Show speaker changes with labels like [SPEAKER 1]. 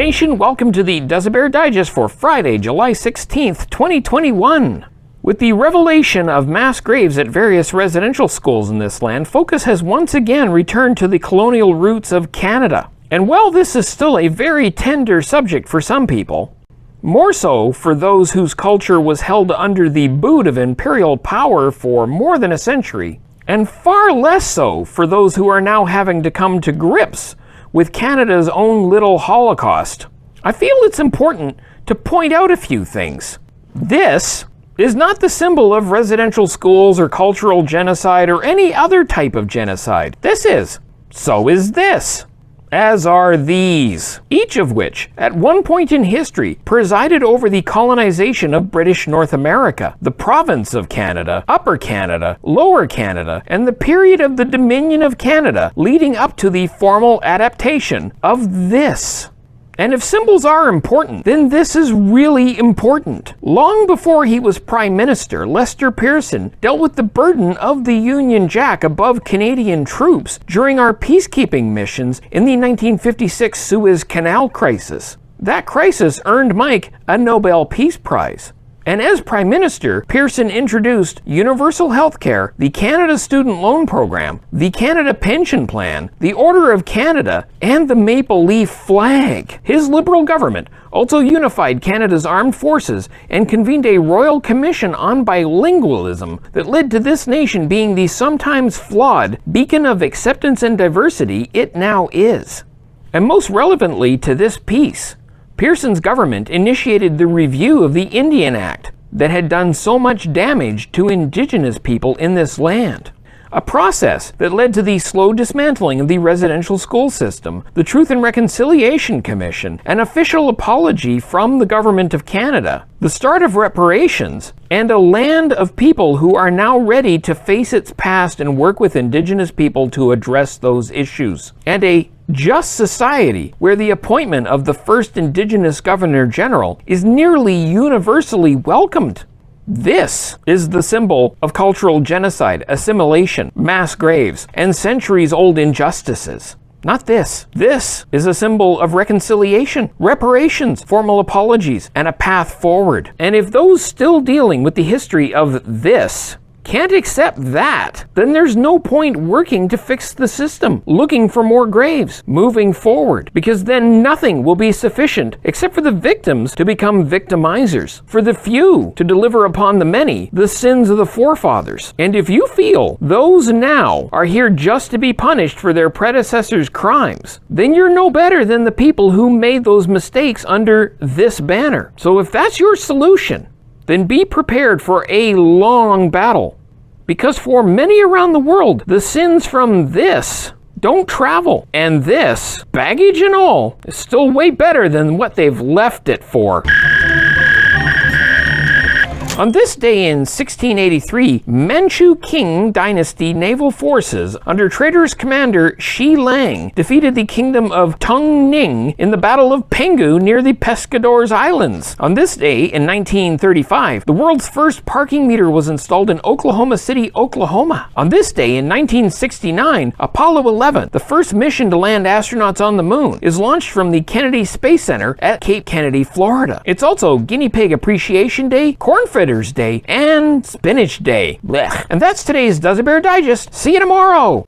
[SPEAKER 1] Nation, welcome to the Duza Bear Digest for Friday, July 16th, 2021. With the revelation of mass graves at various residential schools in this land, focus has once again returned to the colonial roots of Canada. And while this is still a very tender subject for some people, more so for those whose culture was held under the boot of imperial power for more than a century, and far less so for those who are now having to come to grips with Canada's own little Holocaust, I feel it's important to point out a few things. This is not the symbol of residential schools or cultural genocide or any other type of genocide. This is. So is this. As are these, each of which, at one point in history, presided over the colonization of British North America, the province of Canada, Upper Canada, Lower Canada, and the period of the Dominion of Canada leading up to the formal adaptation of this. And if symbols are important, then this is really important. Long before he was Prime Minister, Lester Pearson dealt with the burden of the Union Jack above Canadian troops during our peacekeeping missions in the 1956 Suez Canal crisis. That crisis earned Mike a Nobel Peace Prize. And as Prime Minister, Pearson introduced universal health care, the Canada Student Loan Program, the Canada Pension Plan, the Order of Canada, and the Maple Leaf Flag. His Liberal government also unified Canada's armed forces and convened a Royal Commission on Bilingualism that led to this nation being the sometimes flawed beacon of acceptance and diversity it now is. And most relevantly to this piece, Pearson's government initiated the review of the Indian Act that had done so much damage to Indigenous people in this land. A process that led to the slow dismantling of the residential school system, the Truth and Reconciliation Commission, an official apology from the Government of Canada, the start of reparations, and a land of people who are now ready to face its past and work with Indigenous people to address those issues, and a just society where the appointment of the first Indigenous Governor General is nearly universally welcomed. This is the symbol of cultural genocide, assimilation, mass graves, and centuries-old injustices. Not this. This is a symbol of reconciliation, reparations, formal apologies, and a path forward. And if those still dealing with the history of this can't accept that, then there's no point working to fix the system, looking for more graves, moving forward, because then nothing will be sufficient except for the victims to become victimizers, for the few to deliver upon the many the sins of the forefathers. And if you feel those now are here just to be punished for their predecessors' crimes, then you're no better than the people who made those mistakes under this banner. So if that's your solution, then be prepared for a long battle. Because for many around the world, the sins from this don't travel. And this, baggage and all, is still way better than what they've left it for. On this day in 1683, Manchu Qing Dynasty naval forces under traitorous commander Shi Lang defeated the kingdom of Tung Ning in the Battle of Pingu near the Pescadores Islands. On this day in 1935, the world's first parking meter was installed in Oklahoma City, Oklahoma. On this day in 1969, Apollo 11, the first mission to land astronauts on the moon, is launched from the Kennedy Space Center at Cape Kennedy, Florida. It's also Guinea Pig Appreciation Day, Corn Fritters Day, and Spinach Day. Blech. And that's today's Duza Bear Digest. See you tomorrow!